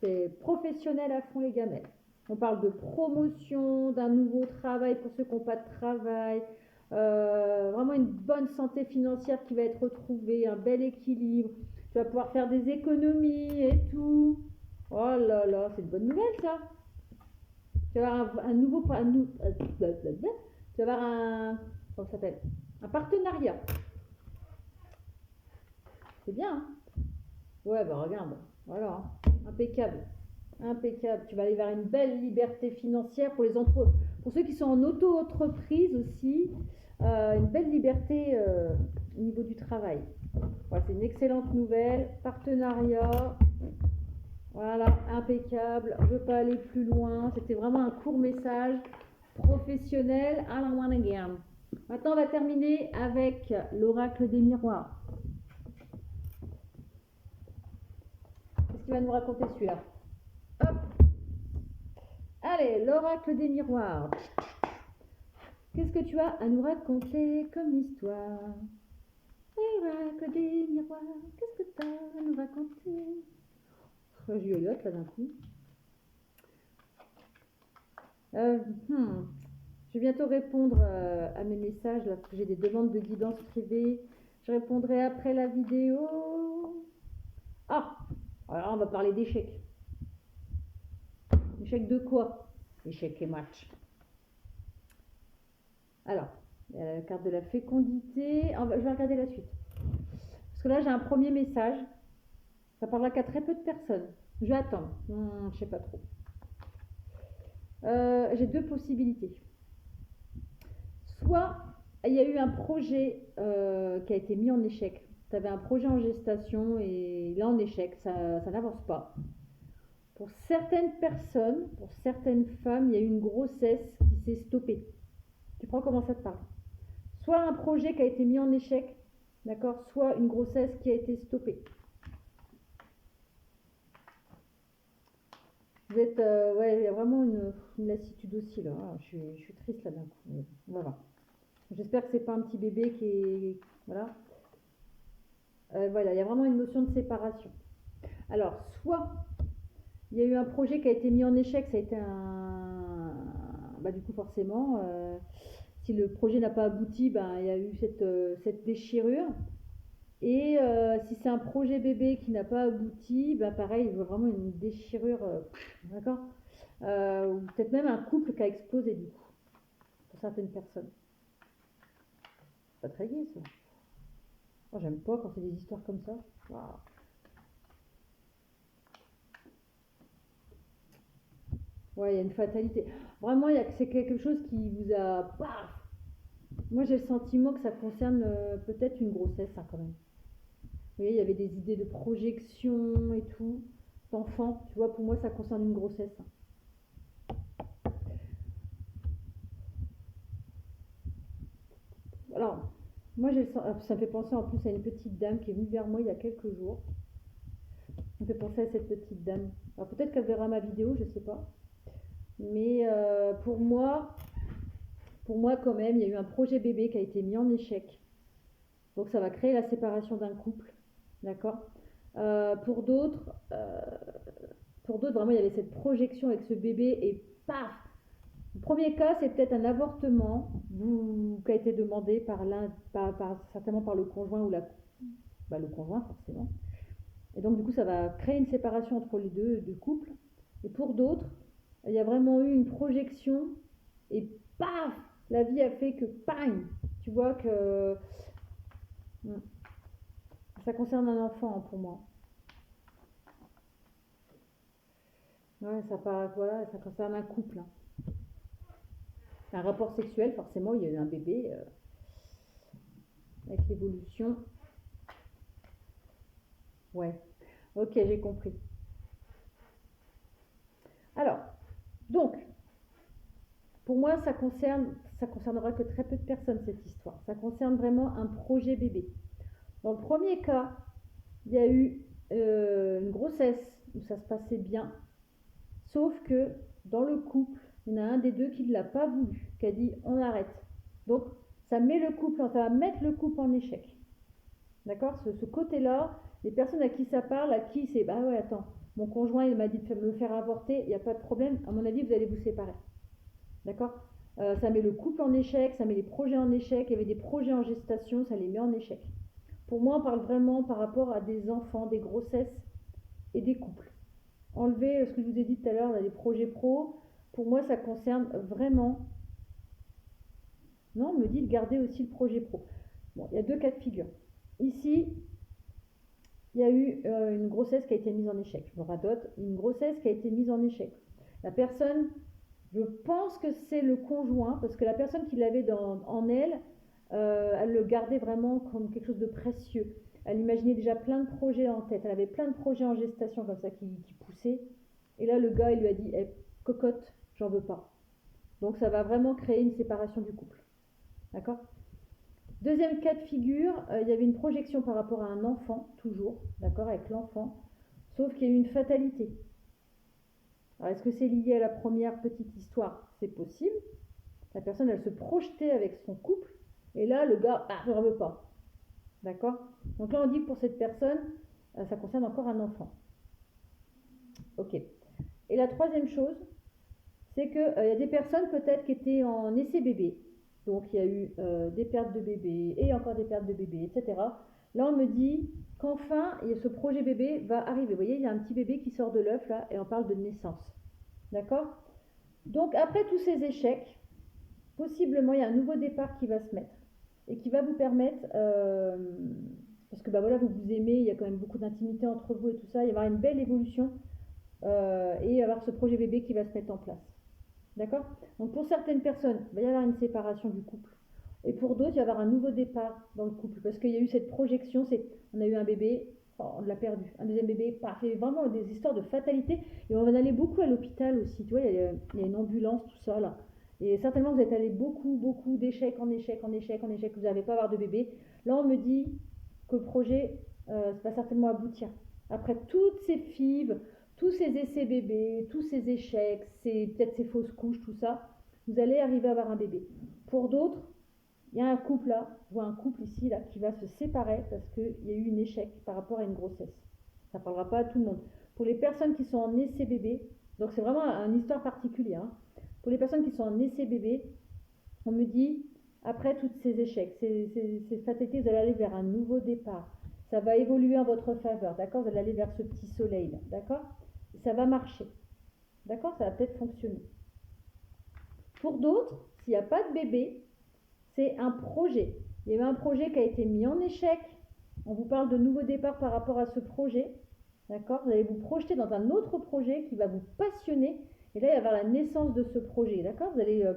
c'est professionnel à fond les gamelles. On parle de promotion, d'un nouveau travail pour ceux qui n'ont pas de travail. Vraiment une bonne santé financière qui va être retrouvée, un bel équilibre. Tu vas pouvoir faire des économies et tout. Oh là là, c'est une bonne nouvelle ça. Tu vas avoir tu vas avoir comment ça s'appelle, un partenariat. C'est bien. Hein. Ouais, bah regarde, voilà, impeccable. Impeccable. Tu vas aller vers une belle liberté financière pour pour ceux qui sont en auto-entreprise aussi. Une belle liberté au niveau du travail. Voilà, c'est une excellente nouvelle. Partenariat. Voilà, impeccable. Je ne veux pas aller plus loin. C'était vraiment un court message professionnel à la one again. Maintenant, on va terminer avec l'oracle des miroirs. Qu'est-ce qu'il va nous raconter celui-là? Hop. Allez, l'oracle des miroirs. Qu'est-ce que tu as à nous raconter comme histoire? L'oracle des miroirs, qu'est-ce que tu as à nous raconter? Je yoyote là d'un coup. Je vais bientôt répondre à mes messages là, parce que j'ai des demandes de guidance privée. Je répondrai après la vidéo. Ah, alors on va parler d'échecs. Échecs de quoi? Échecs et matchs. Alors, la carte de la fécondité. Je vais regarder la suite. Parce que là, j'ai un premier message. Ça parlera qu'à très peu de personnes. Je vais attendre. Je sais pas trop. J'ai deux possibilités. Soit il y a eu un projet qui a été mis en échec. Tu avais un projet en gestation et là en échec, ça n'avance pas. Pour certaines personnes, pour certaines femmes, il y a eu une grossesse qui s'est stoppée. Tu prends comment ça te parle? Soit un projet qui a été mis en échec, d'accord, soit une grossesse qui a été stoppée. Vous êtes, ouais, il y a vraiment une lassitude aussi là. Je suis triste là d'un coup. On va voir. J'espère que c'est pas un petit bébé qui est, voilà. Voilà, il y a vraiment une notion de séparation. Alors, soit il y a eu un projet qui a été mis en échec, ça a été bah, du coup forcément, si le projet n'a pas abouti, il y a eu cette déchirure. Et si c'est un projet bébé qui n'a pas abouti, pareil, il y a vraiment une déchirure, d'accord, ou peut-être même un couple qui a explosé du coup, pour certaines personnes. C'est pas très gai ça. Oh, j'aime pas quand c'est des histoires comme ça. Wow. Ouais, il y a une fatalité. Vraiment, c'est quelque chose qui vous a... Moi, j'ai le sentiment que ça concerne peut-être une grossesse, hein, quand même. Vous voyez, il y avait des idées de projection et tout, d'enfant. Tu vois, pour moi, ça concerne une grossesse, hein. Alors, moi, ça me fait penser en plus à une petite dame qui est venue vers moi il y a quelques jours. Ça me fait penser à cette petite dame. Alors, peut-être qu'elle verra ma vidéo, je sais pas. Mais pour moi, quand même, il y a eu un projet bébé qui a été mis en échec. Donc, ça va créer la séparation d'un couple. D'accord. Euh, pour d'autres, euh, pour d'autres, vraiment, il y avait cette projection avec ce bébé et paf. Le premier cas, c'est peut-être un avortement qui a été demandé certainement par le conjoint ou le conjoint forcément. Et donc du coup, ça va créer une séparation entre les deux couples. Et pour d'autres, il y a vraiment eu une projection et paf, la vie a fait que bang, tu vois que ça concerne un enfant, hein, pour moi. Ouais, voilà, ça concerne un couple, hein. Un rapport sexuel, forcément, il y a eu un bébé avec l'évolution. Ouais, ok, j'ai compris. Alors, donc, pour moi, ça concernera que très peu de personnes cette histoire. Ça concerne vraiment un projet bébé. Dans le premier cas, il y a eu une grossesse où ça se passait bien, sauf que dans le couple, il y en a un des deux qui ne l'a pas voulu, qui a dit on arrête. Donc, ça va mettre le couple en échec. D'accord, ce côté-là, les personnes à qui ça parle, à qui c'est bah ouais, attends, mon conjoint il m'a dit de me faire avorter, il n'y a pas de problème, à mon avis, vous allez vous séparer. D'accord. Ça met le couple en échec, ça met les projets en échec, il y avait des projets en gestation, ça les met en échec. Pour moi, on parle vraiment par rapport à des enfants, des grossesses et des couples. Enlever ce que je vous ai dit tout à l'heure, les projets pro, pour moi, ça concerne vraiment. Non, on me dit de garder aussi le projet pro. Bon, il y a deux cas de figure. Ici, il y a eu une grossesse qui a été mise en échec. Je me radote, une grossesse qui a été mise en échec. La personne, je pense que c'est le conjoint, parce que la personne qui l'avait en elle, elle le gardait vraiment comme quelque chose de précieux. Elle imaginait déjà plein de projets en tête. Elle avait plein de projets en gestation comme ça qui poussaient. Et là, le gars, il lui a dit hey, cocotte, j'en veux pas. Donc, ça va vraiment créer une séparation du couple. D'accord. Deuxième cas de figure, il y avait une projection par rapport à un enfant, toujours, d'accord, avec l'enfant, sauf qu'il y a eu une fatalité. Alors, est-ce que c'est lié à la première petite histoire? C'est possible. La personne, elle se projetait avec son couple, et là, le gars, je ne veux pas. D'accord. Donc là, on dit que pour cette personne, ça concerne encore un enfant. Ok. Et la troisième chose, c'est qu'il y a des personnes peut-être qui étaient en essai bébé. Donc il y a eu des pertes de bébés et encore des pertes de bébés, etc. Là, on me dit qu'enfin, ce projet bébé va arriver. Vous voyez, il y a un petit bébé qui sort de l'œuf là et on parle de naissance. D'accord. Donc après tous ces échecs, possiblement, il y a un nouveau départ qui va se mettre et qui va vous permettre, parce que bah voilà, vous vous aimez, il y a quand même beaucoup d'intimité entre vous et tout ça, il va y avoir une belle évolution et avoir ce projet bébé qui va se mettre en place. D'accord. Donc pour certaines personnes, il va y avoir une séparation du couple. Et pour d'autres, il va y avoir un nouveau départ dans le couple. Parce qu'il y a eu cette projection, on a eu un bébé, on l'a perdu. Un deuxième bébé, paf. Il y a vraiment des histoires de fatalité. Et on va aller beaucoup à l'hôpital aussi. Tu vois, il y a une ambulance, tout ça là. Et certainement, vous êtes allé beaucoup d'échecs en échec, en échec, en échec. Vous n'avez pas avoir de bébé. Là, on me dit que le projet va certainement aboutir. Après toutes ces fives, tous ces essais bébés, tous ces échecs, peut-être ces fausses couches, tout ça, vous allez arriver à avoir un bébé. Pour d'autres, il y a un couple là, je vois un couple ici là, qui va se séparer parce qu'il y a eu un échec par rapport à une grossesse. Ça ne parlera pas à tout le monde. Pour les personnes qui sont en essai bébé, donc c'est vraiment une histoire particulière, hein. Pour les personnes qui sont en essai bébé, on me dit, après tous ces échecs, ces fatalités, vous allez aller vers un nouveau départ. Ça va évoluer en votre faveur, d'accord. Vous allez aller vers ce petit soleil là, d'accord. Ça va marcher, d'accord, ça va peut-être fonctionner. Pour d'autres, s'il n'y a pas de bébé, c'est un projet. Il y avait un projet qui a été mis en échec. On vous parle de nouveau départ par rapport à ce projet, d'accord. Vous allez vous projeter dans un autre projet qui va vous passionner. Et là, il va y avoir la naissance de ce projet, d'accord. Vous allez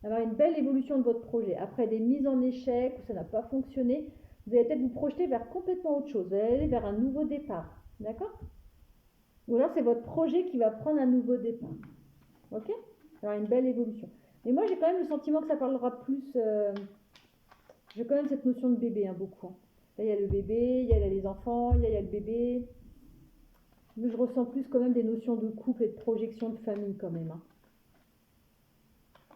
avoir une belle évolution de votre projet. Après des mises en échec où ça n'a pas fonctionné, vous allez peut-être vous projeter vers complètement autre chose. Vous allez aller vers un nouveau départ. D'accord? Ou alors c'est votre projet qui va prendre un nouveau départ. Ok? Alors une belle évolution. Mais moi j'ai quand même le sentiment que ça parlera plus. J'ai quand même cette notion de bébé, hein, beaucoup. Là il y a le bébé, il y a les enfants, il y a le bébé. Mais je ressens plus quand même des notions de couple et de projection de famille quand même. Hein.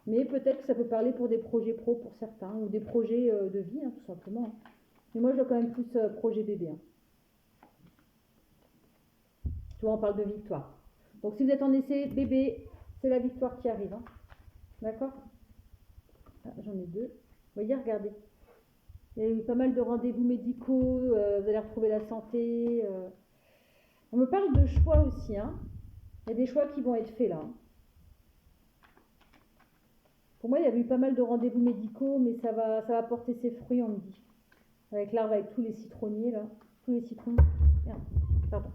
Mais peut-être que ça peut parler pour des projets pro pour certains, ou des projets de vie, hein, tout simplement. Mais moi je vois quand même plus projet bébé. Hein. Tu vois, on parle de victoire. Donc si vous êtes en essai bébé, c'est la victoire qui arrive. Hein. D'accord? Ah, j'en ai deux. Vous voyez, regardez. Il y a eu pas mal de rendez-vous médicaux, vous allez retrouver la santé. On me parle de choix aussi. Hein. Il y a des choix qui vont être faits là. Hein. Pour moi, il y a eu pas mal de rendez-vous médicaux, mais ça va porter ses fruits, on me dit. Avec l'arbre, avec tous les citronniers là. Tous les citrons. Merde, pardon.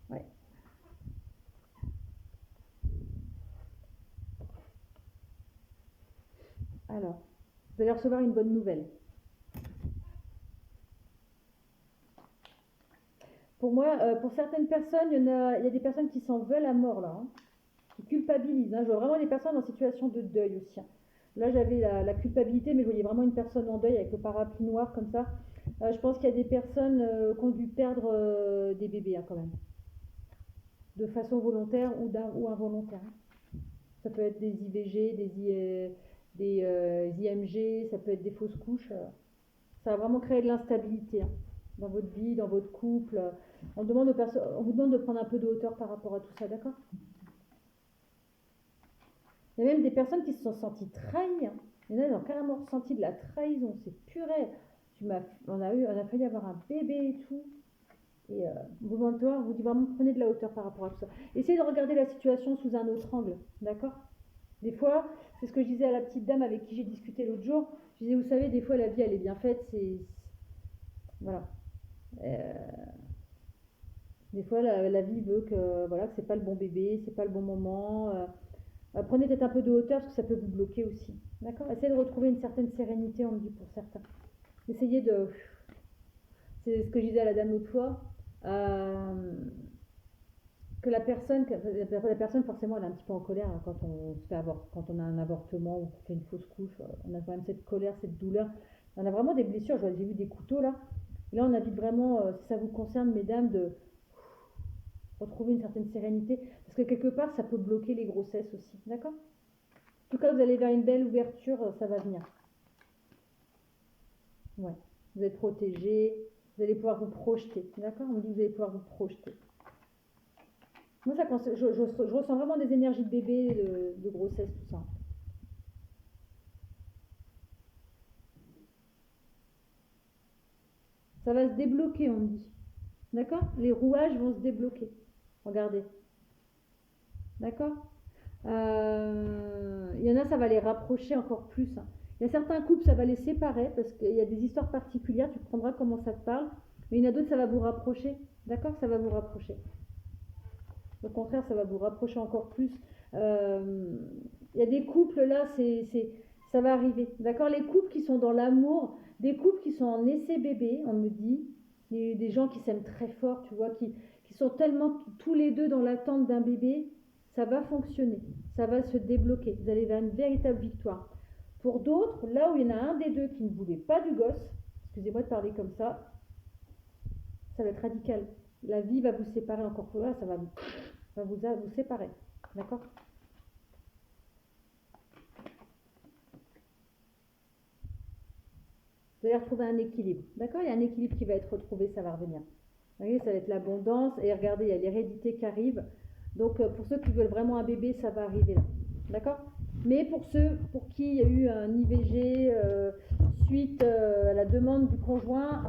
Ouais. Alors, vous allez recevoir une bonne nouvelle. Pour moi, pour certaines personnes, il y a des personnes qui s'en veulent à mort là, hein, qui culpabilisent. Hein. Je vois vraiment des personnes en situation de deuil aussi. Hein. Là, j'avais la culpabilité, mais je voyais vraiment une personne en deuil avec le parapluie noir comme ça. Je pense qu'il y a des personnes qui ont dû perdre des bébés hein, quand même, de façon volontaire ou involontaire. Hein. Ça peut être des IVG, des IMG, ça peut être des fausses couches. Ça va vraiment créer de l'instabilité hein, dans votre vie, dans votre couple. On vous demande de prendre un peu de hauteur par rapport à tout ça, d'accord? Il y a même des personnes qui se sont senties trahies. Hein. Il y en a qui ont carrément ressenti de la trahison. C'est purée. On a failli avoir un bébé et tout. Et vous dit vraiment prenez de la hauteur par rapport à tout ça. Essayez de regarder la situation sous un autre angle, d'accord? Des fois, c'est ce que je disais à la petite dame avec qui j'ai discuté l'autre jour. Je disais, vous savez, des fois la vie elle est bien faite, voilà. Des fois la vie veut que voilà que c'est pas le bon bébé, c'est pas le bon moment. Prenez peut-être un peu de hauteur parce que ça peut vous bloquer aussi, d'accord? Essayez de retrouver une certaine sérénité, on me dit pour certains. Essayez de, c'est ce que je disais à la dame l'autre fois. Que la personne forcément elle est un petit peu en colère hein, quand on a un avortement ou qu'on fait une fausse couche, on a quand même cette colère, cette douleur, on a vraiment des blessures, j'ai vu des couteaux là, et là on invite vraiment, si ça vous concerne mesdames, de retrouver une certaine sérénité, parce que quelque part ça peut bloquer les grossesses aussi, d'accord? En tout cas vous allez vers une belle ouverture, ça va venir. Ouais, vous êtes protégés, vous allez pouvoir vous projeter, d'accord? On me dit que vous allez pouvoir vous projeter. Moi, je ressens vraiment des énergies de bébé, de grossesse, tout ça. Ça va se débloquer, on me dit. D'accord? Les rouages vont se débloquer. Regardez. D'accord? Il y en a, ça va les rapprocher encore plus. Hein. Il y a certains couples, ça va les séparer parce qu'il y a des histoires particulières. Tu comprendras comment ça te parle. Mais il y en a d'autres, ça va vous rapprocher. D'accord? Ça va vous rapprocher. Au contraire, ça va vous rapprocher encore plus. Il y a des couples là, ça va arriver. D'accord? Les couples qui sont dans l'amour, des couples qui sont en essai bébé, on me dit, des gens qui s'aiment très fort, tu vois, qui sont tellement tous les deux dans l'attente d'un bébé, ça va fonctionner, ça va se débloquer. Vous allez vers une véritable victoire. Pour d'autres, là où il y en a un des deux qui ne voulait pas du gosse, excusez-moi de parler comme ça va être radical. La vie va vous séparer encore plus, ça va vous séparer, d'accord? Vous allez retrouver un équilibre, d'accord? Il y a un équilibre qui va être retrouvé, ça va revenir. Vous voyez, ça va être l'abondance, et regardez, il y a l'hérédité qui arrive. Donc, pour ceux qui veulent vraiment un bébé, ça va arriver là, d'accord? Mais pour ceux pour qui il y a eu un IVG suite à la demande du conjoint,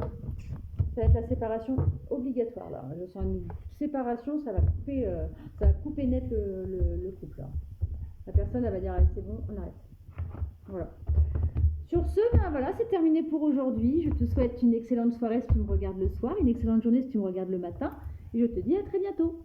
ça va être la séparation obligatoire là. Je sens une séparation, ça va couper net le couple. Là. La personne elle va dire allez, c'est bon, on arrête. Voilà. Sur ce, ben voilà, c'est terminé pour aujourd'hui. Je te souhaite une excellente soirée si tu me regardes le soir, une excellente journée si tu me regardes le matin, et je te dis à très bientôt.